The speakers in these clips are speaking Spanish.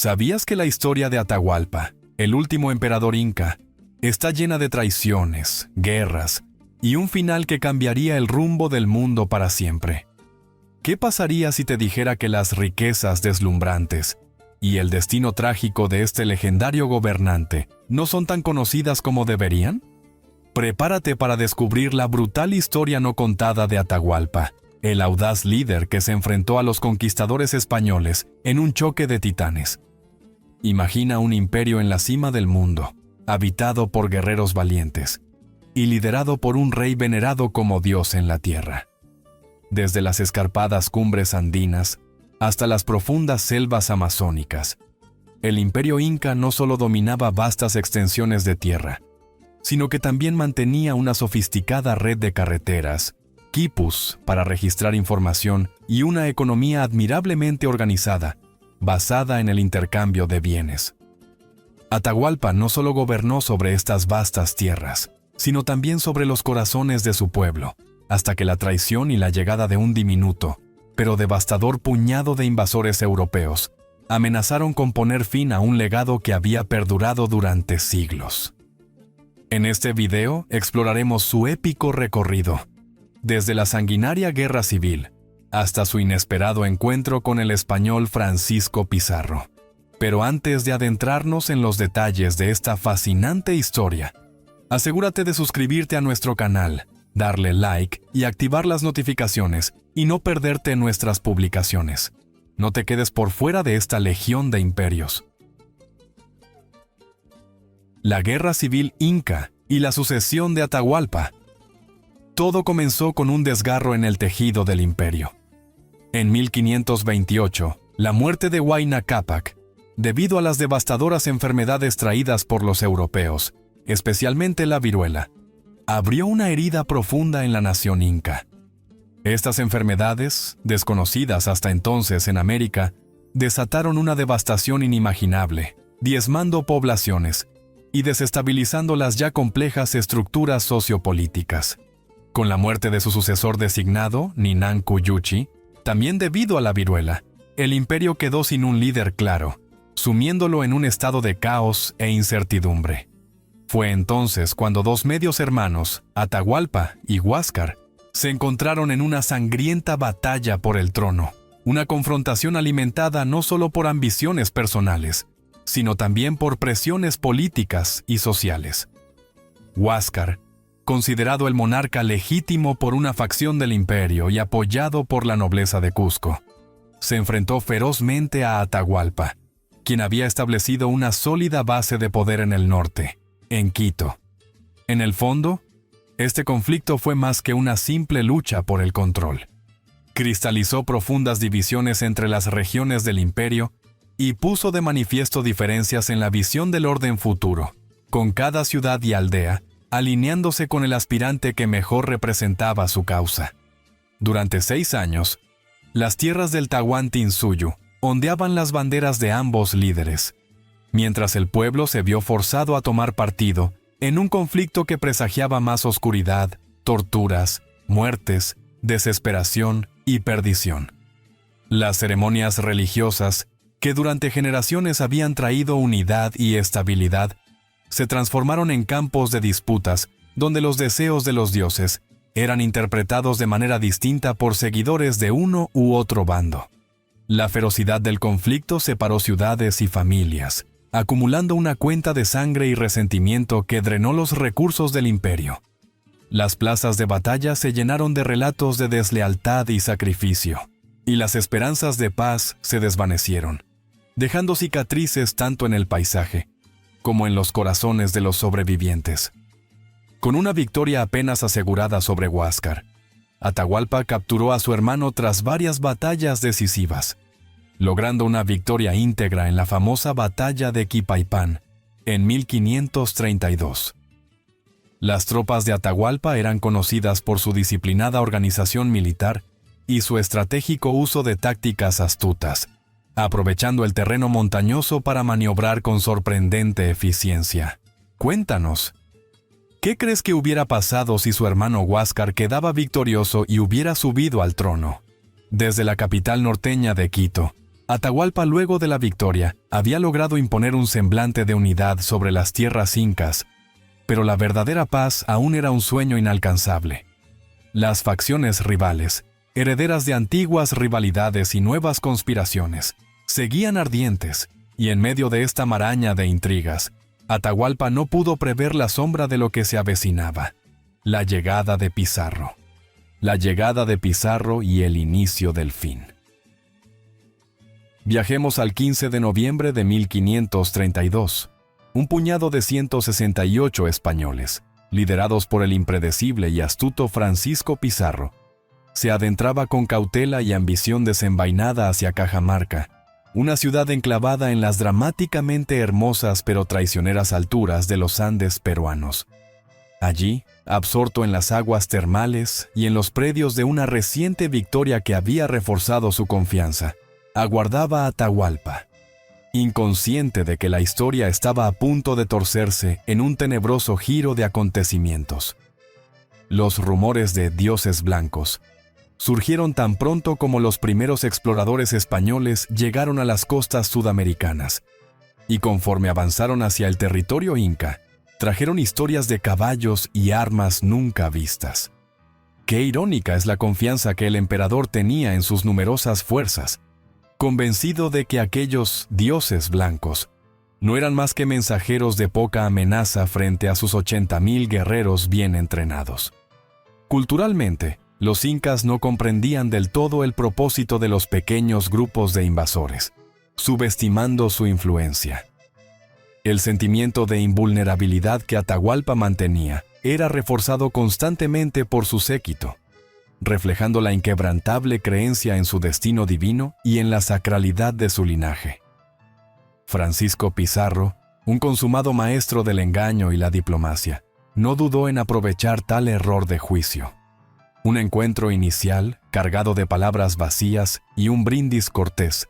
¿Sabías que la historia de Atahualpa, el último emperador inca, está llena de traiciones, guerras y un final que cambiaría el rumbo del mundo para siempre? ¿Qué pasaría si te dijera que las riquezas deslumbrantes y el destino trágico de este legendario gobernante no son tan conocidas como deberían? Prepárate para descubrir la brutal historia no contada de Atahualpa, el audaz líder que se enfrentó a los conquistadores españoles en un choque de titanes. Imagina un imperio en la cima del mundo, habitado por guerreros valientes y liderado por un rey venerado como Dios en la tierra. Desde las escarpadas cumbres andinas hasta las profundas selvas amazónicas, el imperio inca no solo dominaba vastas extensiones de tierra, sino que también mantenía una sofisticada red de carreteras, quipus para registrar información y una economía admirablemente organizada, basada en el intercambio de bienes. Atahualpa no solo gobernó sobre estas vastas tierras, sino también sobre los corazones de su pueblo, hasta que la traición y la llegada de un diminuto, pero devastador puñado de invasores europeos amenazaron con poner fin a un legado que había perdurado durante siglos. En este video exploraremos su épico recorrido, desde la sanguinaria guerra civil hasta su inesperado encuentro con el español Francisco Pizarro. Pero antes de adentrarnos en los detalles de esta fascinante historia, asegúrate de suscribirte a nuestro canal, darle like y activar las notificaciones y no perderte nuestras publicaciones. No te quedes por fuera de esta legión de imperios. La Guerra Civil Inca y la sucesión de Atahualpa. Todo comenzó con un desgarro en el tejido del imperio. En 1528, la muerte de Huayna Cápac, debido a las devastadoras enfermedades traídas por los europeos, especialmente la viruela, abrió una herida profunda en la nación inca. Estas enfermedades, desconocidas hasta entonces en América, desataron una devastación inimaginable, diezmando poblaciones y desestabilizando las ya complejas estructuras sociopolíticas. Con la muerte de su sucesor designado, Ninan Cuyuchi, también debido a la viruela, el imperio quedó sin un líder claro, sumiéndolo en un estado de caos e incertidumbre. Fue entonces cuando dos medios hermanos, Atahualpa y Huáscar, se encontraron en una sangrienta batalla por el trono, una confrontación alimentada no solo por ambiciones personales, sino también por presiones políticas y sociales. Huáscar, considerado el monarca legítimo por una facción del imperio y apoyado por la nobleza de Cusco, se enfrentó ferozmente a Atahualpa, quien había establecido una sólida base de poder en el norte, en Quito. En el fondo, este conflicto fue más que una simple lucha por el control. Cristalizó profundas divisiones entre las regiones del imperio y puso de manifiesto diferencias en la visión del orden futuro, con cada ciudad y aldea alineándose con el aspirante que mejor representaba su causa. Durante 6 años, las tierras del Tahuantinsuyo ondeaban las banderas de ambos líderes, mientras el pueblo se vio forzado a tomar partido en un conflicto que presagiaba más oscuridad, torturas, muertes, desesperación y perdición. Las ceremonias religiosas, que durante generaciones habían traído unidad y estabilidad, se transformaron en campos de disputas donde los deseos de los dioses eran interpretados de manera distinta por seguidores de uno u otro bando. La ferocidad del conflicto separó ciudades y familias, acumulando una cuenta de sangre y resentimiento que drenó los recursos del imperio. Las plazas de batalla se llenaron de relatos de deslealtad y sacrificio, y las esperanzas de paz se desvanecieron, dejando cicatrices tanto en el paisaje como en los corazones de los sobrevivientes. Con una victoria apenas asegurada sobre Huáscar, Atahualpa capturó a su hermano tras varias batallas decisivas, logrando una victoria íntegra en la famosa batalla de Quipaipán en 1532. Las tropas de Atahualpa eran conocidas por su disciplinada organización militar y su estratégico uso de tácticas astutas, aprovechando el terreno montañoso para maniobrar con sorprendente eficiencia. Cuéntanos, ¿qué crees que hubiera pasado si su hermano Huáscar quedaba victorioso y hubiera subido al trono? Desde la capital norteña de Quito, Atahualpa, luego de la victoria, había logrado imponer un semblante de unidad sobre las tierras incas, pero la verdadera paz aún era un sueño inalcanzable. Las facciones rivales, herederas de antiguas rivalidades y nuevas conspiraciones, seguían ardientes, y en medio de esta maraña de intrigas, Atahualpa no pudo prever la sombra de lo que se avecinaba: la llegada de Pizarro. La llegada de Pizarro y el inicio del fin. Viajemos al 15 de noviembre de 1532. Un puñado de 168 españoles, liderados por el impredecible y astuto Francisco Pizarro, se adentraba con cautela y ambición desenvainada hacia Cajamarca, una ciudad enclavada en las dramáticamente hermosas pero traicioneras alturas de los Andes peruanos. Allí, absorto en las aguas termales y en los predios de una reciente victoria que había reforzado su confianza, aguardaba a Atahualpa, inconsciente de que la historia estaba a punto de torcerse en un tenebroso giro de acontecimientos. Los rumores de dioses blancos surgieron tan pronto como los primeros exploradores españoles llegaron a las costas sudamericanas, y conforme avanzaron hacia el territorio inca, trajeron historias de caballos y armas nunca vistas. Qué irónica es la confianza que el emperador tenía en sus numerosas fuerzas, convencido de que aquellos dioses blancos no eran más que mensajeros de poca amenaza frente a sus 80,000 guerreros bien entrenados. Culturalmente, los incas no comprendían del todo el propósito de los pequeños grupos de invasores, subestimando su influencia. El sentimiento de invulnerabilidad que Atahualpa mantenía era reforzado constantemente por su séquito, reflejando la inquebrantable creencia en su destino divino y en la sacralidad de su linaje. Francisco Pizarro, un consumado maestro del engaño y la diplomacia, no dudó en aprovechar tal error de juicio. Un encuentro inicial, cargado de palabras vacías y un brindis cortés,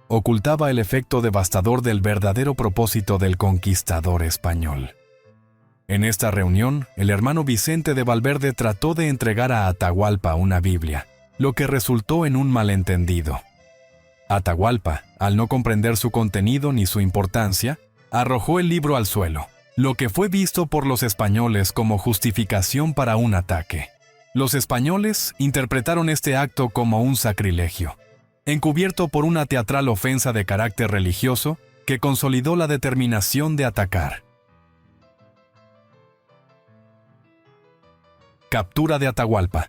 ocultaba el efecto devastador del verdadero propósito del conquistador español. En esta reunión, el hermano Vicente de Valverde trató de entregar a Atahualpa una Biblia, lo que resultó en un malentendido. Atahualpa, al no comprender su contenido ni su importancia, arrojó el libro al suelo, lo que fue visto por los españoles como justificación para un ataque. Los españoles interpretaron este acto como un sacrilegio, encubierto por una teatral ofensa de carácter religioso que consolidó la determinación de atacar. Captura de Atahualpa.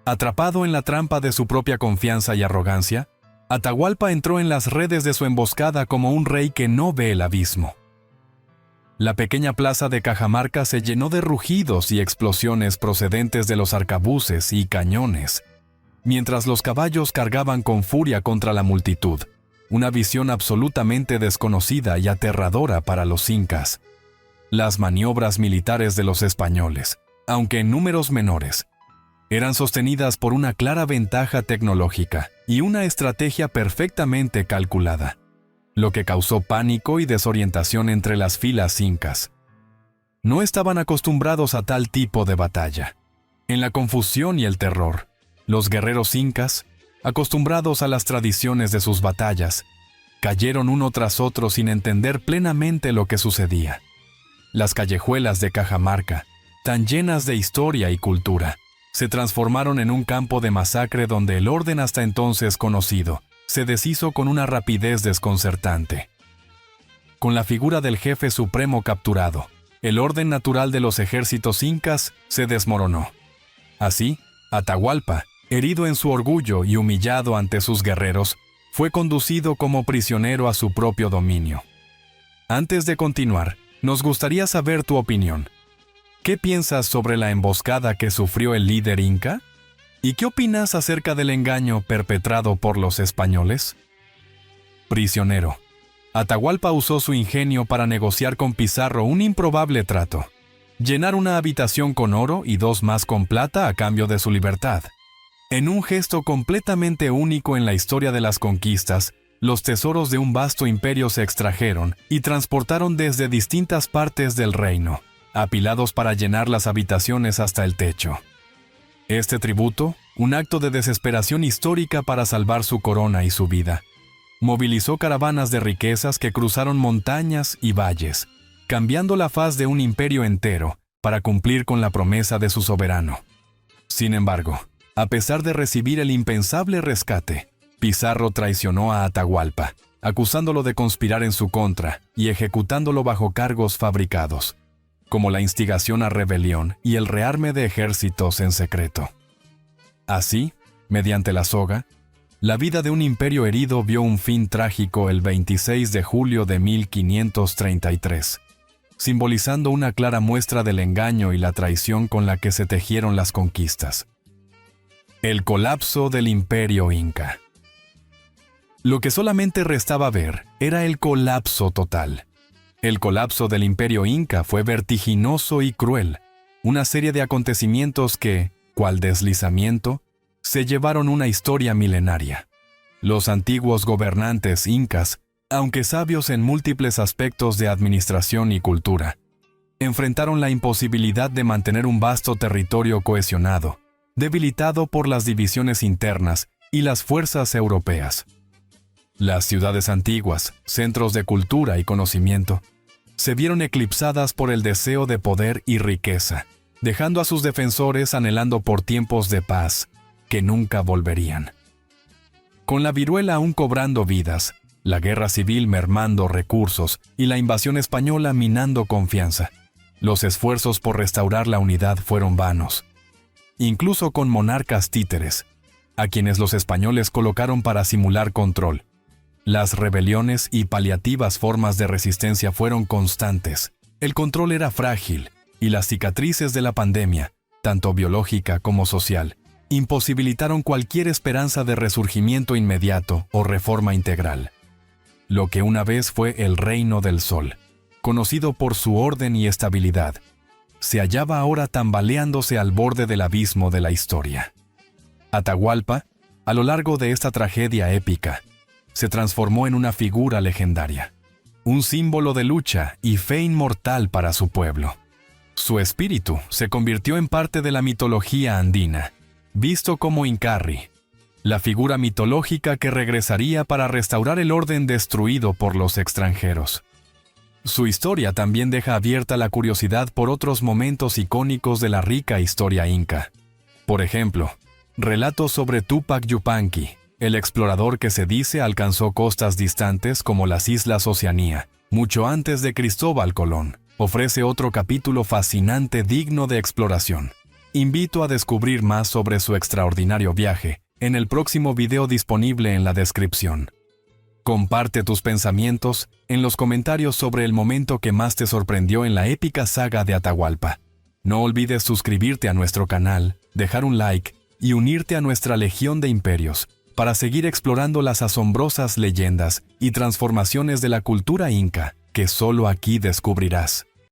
Atrapado en la trampa de su propia confianza y arrogancia, Atahualpa entró en las redes de su emboscada como un rey que no ve el abismo. La pequeña plaza de Cajamarca se llenó de rugidos y explosiones procedentes de los arcabuces y cañones, mientras los caballos cargaban con furia contra la multitud, una visión absolutamente desconocida y aterradora para los incas. Las maniobras militares de los españoles, aunque en números menores, eran sostenidas por una clara ventaja tecnológica y una estrategia perfectamente calculada, lo que causó pánico y desorientación entre las filas incas. No estaban acostumbrados a tal tipo de batalla. En la confusión y el terror, los guerreros incas, acostumbrados a las tradiciones de sus batallas, cayeron uno tras otro sin entender plenamente lo que sucedía. Las callejuelas de Cajamarca, tan llenas de historia y cultura, se transformaron en un campo de masacre donde el orden hasta entonces conocido se deshizo con una rapidez desconcertante. Con la figura del jefe supremo capturado, el orden natural de los ejércitos incas se desmoronó. Así, Atahualpa, herido en su orgullo y humillado ante sus guerreros, fue conducido como prisionero a su propio dominio. Antes de continuar, nos gustaría saber tu opinión. ¿Qué piensas sobre la emboscada que sufrió el líder inca? ¿Y qué opinas acerca del engaño perpetrado por los españoles? Prisionero. Atahualpa usó su ingenio para negociar con Pizarro un improbable trato: llenar una habitación con oro y 2 más con plata a cambio de su libertad. En un gesto completamente único en la historia de las conquistas, los tesoros de un vasto imperio se extrajeron y transportaron desde distintas partes del reino, apilados para llenar las habitaciones hasta el techo. Este tributo, un acto de desesperación histórica para salvar su corona y su vida, movilizó caravanas de riquezas que cruzaron montañas y valles, cambiando la faz de un imperio entero para cumplir con la promesa de su soberano. Sin embargo, a pesar de recibir el impensable rescate, Pizarro traicionó a Atahualpa, acusándolo de conspirar en su contra y ejecutándolo bajo cargos fabricados, como la instigación a rebelión y el rearme de ejércitos en secreto. Así, mediante la soga, la vida de un imperio herido vio un fin trágico el 26 de julio de 1533, simbolizando una clara muestra del engaño y la traición con la que se tejieron las conquistas. El colapso del imperio inca. Lo que solamente restaba ver era el colapso total. El colapso del imperio inca fue vertiginoso y cruel, una serie de acontecimientos que, cual deslizamiento, se llevaron una historia milenaria. Los antiguos gobernantes incas, aunque sabios en múltiples aspectos de administración y cultura, enfrentaron la imposibilidad de mantener un vasto territorio cohesionado, debilitado por las divisiones internas y las fuerzas europeas. Las ciudades antiguas, centros de cultura y conocimiento, se vieron eclipsadas por el deseo de poder y riqueza, dejando a sus defensores anhelando por tiempos de paz que nunca volverían. Con la viruela aún cobrando vidas, la guerra civil mermando recursos y la invasión española minando confianza, los esfuerzos por restaurar la unidad fueron vanos. Incluso con monarcas títeres, a quienes los españoles colocaron para simular control, las rebeliones y paliativas formas de resistencia fueron constantes. El control era frágil y las cicatrices de la pandemia, tanto biológica como social, imposibilitaron cualquier esperanza de resurgimiento inmediato o reforma integral. Lo que una vez fue el Reino del Sol, conocido por su orden y estabilidad, se hallaba ahora tambaleándose al borde del abismo de la historia. Atahualpa, a lo largo de esta tragedia épica, se transformó en una figura legendaria, un símbolo de lucha y fe inmortal para su pueblo. Su espíritu se convirtió en parte de la mitología andina, visto como Incarri, la figura mitológica que regresaría para restaurar el orden destruido por los extranjeros. Su historia también deja abierta la curiosidad por otros momentos icónicos de la rica historia inca. Por ejemplo, relatos sobre Túpac Yupanqui, el explorador que se dice alcanzó costas distantes como las Islas Oceanía, mucho antes de Cristóbal Colón, ofrece otro capítulo fascinante digno de exploración. Invito a descubrir más sobre su extraordinario viaje en el próximo video disponible en la descripción. Comparte tus pensamientos en los comentarios sobre el momento que más te sorprendió en la épica saga de Atahualpa. No olvides suscribirte a nuestro canal, dejar un like y unirte a nuestra legión de imperios para seguir explorando las asombrosas leyendas y transformaciones de la cultura inca que solo aquí descubrirás.